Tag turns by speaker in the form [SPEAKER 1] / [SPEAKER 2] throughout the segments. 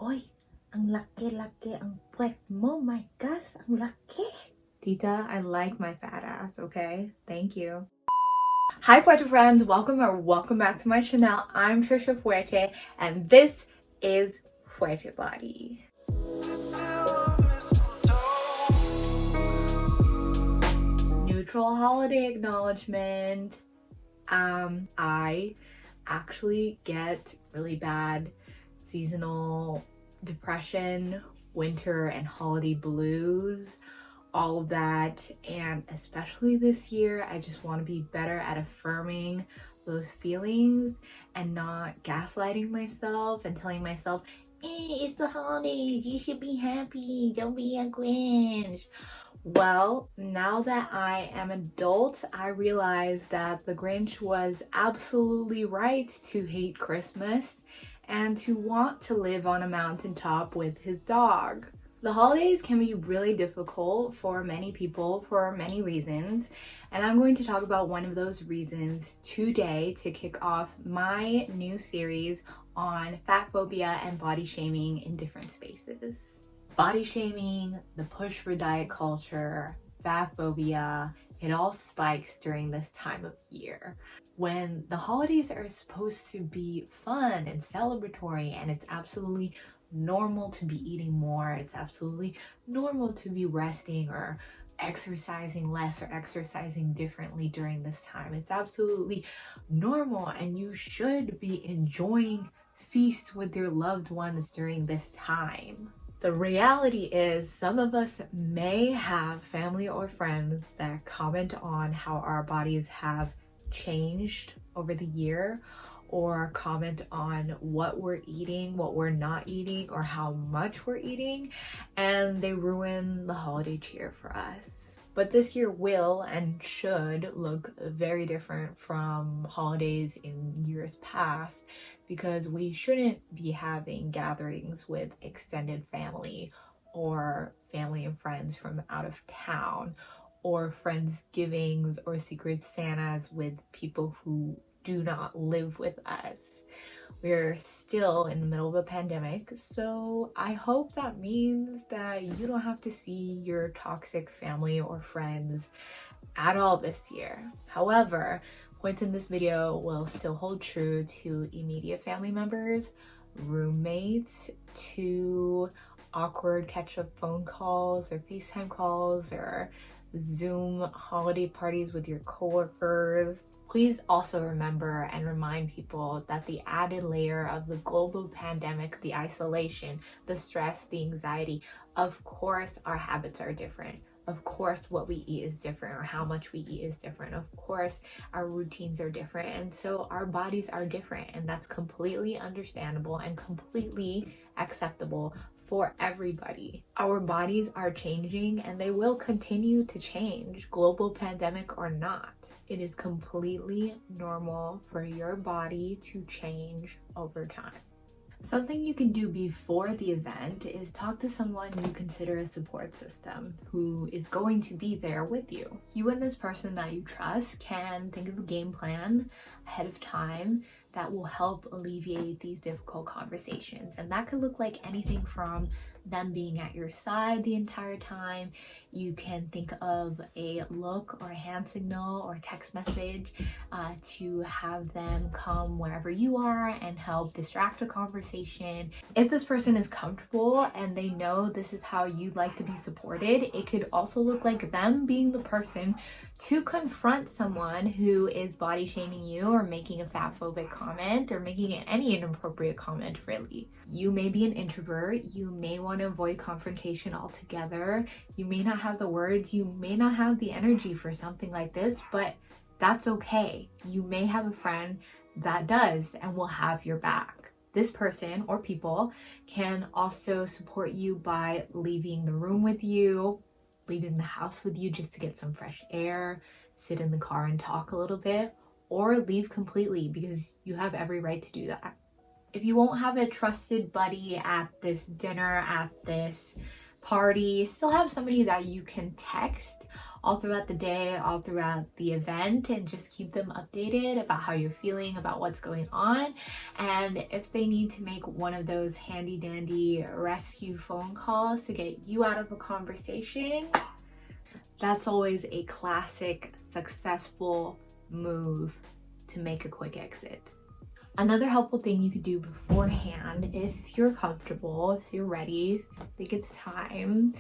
[SPEAKER 1] Hoy, ang laki-laki ang puwet mo. My gosh, ang laki. Tita, I like my fat ass, okay? Thank you. Hi Fuerte Friends, welcome back to my channel. I'm Trisha Fuerte and this is Fuerte Body. Neutral holiday acknowledgement. I actually get really bad seasonal depression, winter and holiday blues, all of that, and especially this year I just want to be better at affirming those feelings and not gaslighting myself and telling myself, it's the holidays, you should be happy, don't be a Grinch. Well, now that I am adult, I realize that the Grinch was absolutely right to hate Christmas and to want to live on a mountaintop with his dog. The holidays can be really difficult for many people for many reasons, and I'm going to talk about one of those reasons today to kick off my new series on fat phobia and body shaming in different spaces. Body shaming, the push for diet culture, fat phobia, it all spikes during this time of year when the holidays are supposed to be fun and celebratory, and it's absolutely normal to be eating more. It's absolutely normal to be resting or exercising less or exercising differently during this time. It's absolutely normal, and you should be enjoying feasts with your loved ones during this time. The reality is some of us may have family or friends that comment on how our bodies have changed over the year, or comment on what we're eating, what we're not eating, or how much we're eating, and they ruin the holiday cheer for us. But this year will and should look very different from holidays in years past, because we shouldn't be having gatherings with extended family or family and friends from out of town, or friendsgivings or secret Santas with people who do not live with us. We're still in the middle of a pandemic, so I hope that means that you don't have to see your toxic family or friends at all this year. However, points in this video will still hold true to immediate family members, roommates, to awkward catch-up phone calls or FaceTime calls or Zoom holiday parties with your coworkers. Please also remember and remind people that the added layer of the global pandemic, the isolation, the stress, the anxiety, of course our habits are different. Of course what we eat is different, or how much we eat is different. Of course our routines are different, and so our bodies are different, and that's completely understandable and completely acceptable for everybody. Our bodies are changing, and they will continue to change, global pandemic or not. It is completely normal for your body to change over time. Something you can do before the event is talk to someone you consider a support system who is going to be there with you. You and this person that you trust can think of a game plan ahead of time that will help alleviate these difficult conversations. And that could look like anything from them being at your side the entire time. You can think of a look or a hand signal or a text message to have them come wherever you are and help distract the conversation. If this person is comfortable and they know this is how you'd like to be supported, it could also look like them being the person to confront someone who is body shaming you or making a fat phobic comment or making any inappropriate comment, really. You may be an introvert, you may want to avoid confrontation altogether, you may not have the words, you may not have the energy for something like this, but that's okay. You may have a friend that does and will have your back. This person or people can also support you by leaving the room with you, leaving the house with you just to get some fresh air, sit in the car and talk a little bit, or leave completely, because you have every right to do that. If you won't have a trusted buddy at this dinner, at this party, still have somebody that you can text all throughout the day, all throughout the event, and just keep them updated about how you're feeling, about what's going on. And if they need to make one of those handy dandy rescue phone calls to get you out of a conversation, that's always a classic successful move to make a quick exit. Another helpful thing you could do beforehand, if you're comfortable, if you're ready, think it's time,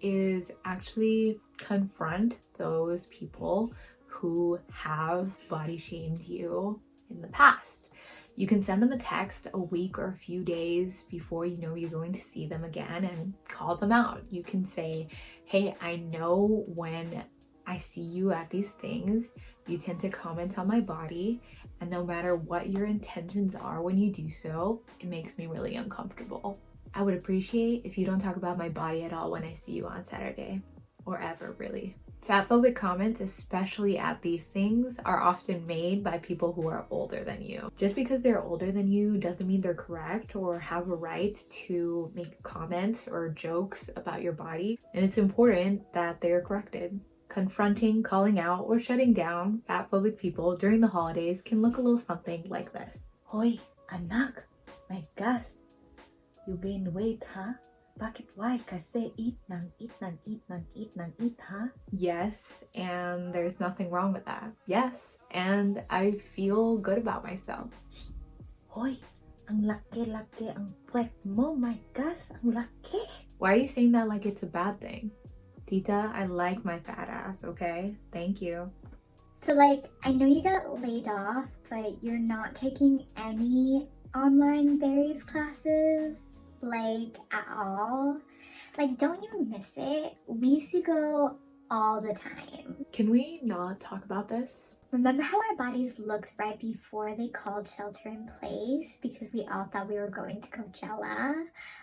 [SPEAKER 1] is actually confront those people who have body shamed you in the past. You can send them a text a week or a few days before you know you're going to see them again and call them out. You can say, hey, I know when I see you at these things, you tend to comment on my body, and no matter what your intentions are when you do so, it makes me really uncomfortable. I would appreciate if you don't talk about my body at all when I see you on Saturday, or ever really. Fatphobic comments, especially at these things, are often made by people who are older than you. Just because they're older than you doesn't mean they're correct or have a right to make comments or jokes about your body, and it's important that they are corrected. Confronting, calling out, or shutting down fatphobic people during the holidays can look a little something like this.
[SPEAKER 2] Hoy, anak, my gosh, you gain weight, huh? Bakit why? Kasi eat nang, huh?
[SPEAKER 1] Yes, and there's nothing wrong with that. Yes, and I feel good about myself.
[SPEAKER 2] Hoy, ang laki-laki ang puwet mo, my gosh, ang laki.
[SPEAKER 1] Why are you saying that like it's a bad thing? Tita, I like my fat ass, okay? Thank you.
[SPEAKER 3] So like, I know you got laid off, but you're not taking any online berries classes, like at all? Like, don't you miss it? We used to go all the time.
[SPEAKER 1] Can we not talk about this?
[SPEAKER 3] Remember how our bodies looked right before they called shelter in place because we all thought we were going to Coachella?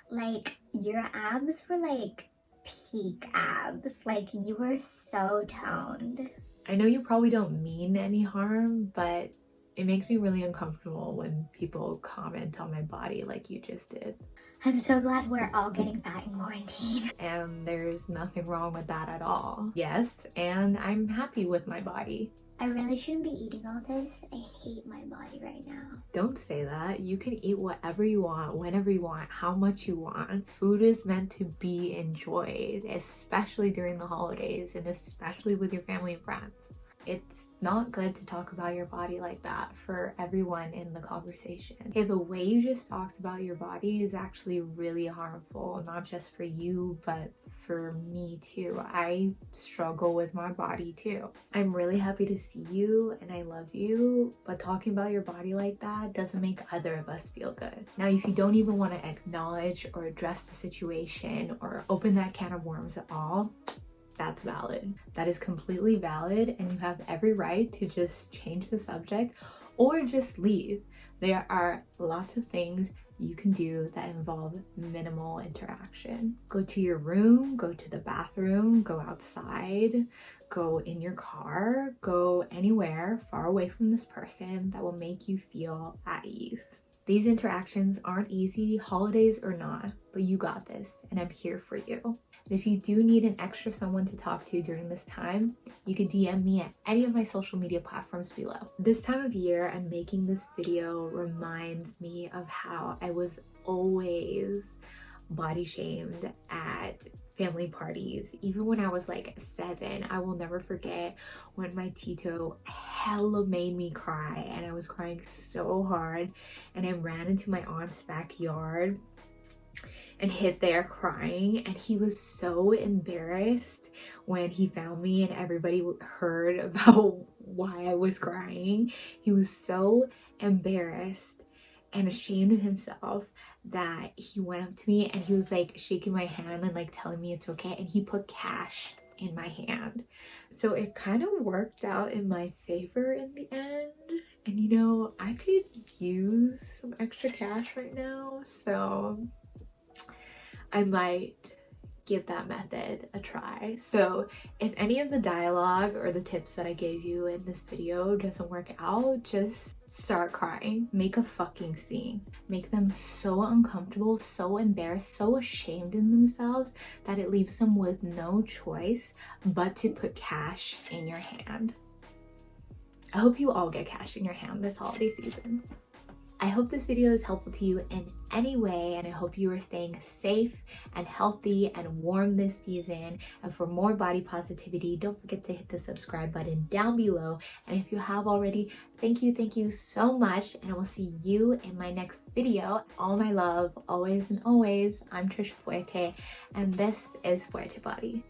[SPEAKER 3] Like, your abs were like peak abs. Like, you were so toned.
[SPEAKER 1] I know you probably don't mean any harm, but it makes me really uncomfortable when people comment on my body like you just did.
[SPEAKER 3] I'm so glad we're all getting fat in quarantine.
[SPEAKER 1] And there's nothing wrong with that at all. Yes, and I'm happy with my body.
[SPEAKER 3] I really shouldn't be eating all this. I hate my body right now.
[SPEAKER 1] Don't say that. You can eat whatever you want, whenever you want, how much you want. Food is meant to be enjoyed, especially during the holidays and especially with your family and friends. It's not good to talk about your body like that for everyone in the conversation. Okay, the way you just talked about your body is actually really harmful, not just for you, but for me too. I struggle with my body too. I'm really happy to see you and I love you, but talking about your body like that doesn't make either of us feel good. Now, if you don't even want to acknowledge or address the situation or open that can of worms at all, that's valid. That is completely valid, and you have every right to just change the subject or just leave. There are lots of things you can do that involve minimal interaction. Go to your room, go to the bathroom, go outside, go in your car, go anywhere far away from this person that will make you feel at ease. These interactions aren't easy, holidays or not, but you got this, and I'm here for you. And if you do need an extra someone to talk to during this time, you can DM me at any of my social media platforms below. This time of year, and making this video reminds me of how I was always body shamed at family parties. Even when I was like 7, I will never forget when my Tito hella made me cry, and I was crying so hard, and I ran into my aunt's backyard and hid there crying, and he was so embarrassed when he found me and everybody heard about why I was crying. He was so embarrassed and ashamed of himself that he went up to me and he was like shaking my hand and like telling me it's okay, and he put cash in my hand. So it kind of worked out in my favor in the end. And you know, I could use some extra cash right now, so I might give that method a try. So if any of the dialogue or the tips that I gave you in this video doesn't work out, just start crying. Make a fucking scene. Make them so uncomfortable, so embarrassed, so ashamed in themselves that it leaves them with no choice but to put cash in your hand. I hope you all get cash in your hand this holiday season. I hope this video is helpful to you in any way, and I hope you are staying safe and healthy and warm this season. And for more body positivity, don't forget to hit the subscribe button down below. And if you have already, thank you so much, and I will see you in my next video. All my love, always and always. I'm Trisha Fuerte, and this is Fuerte Body.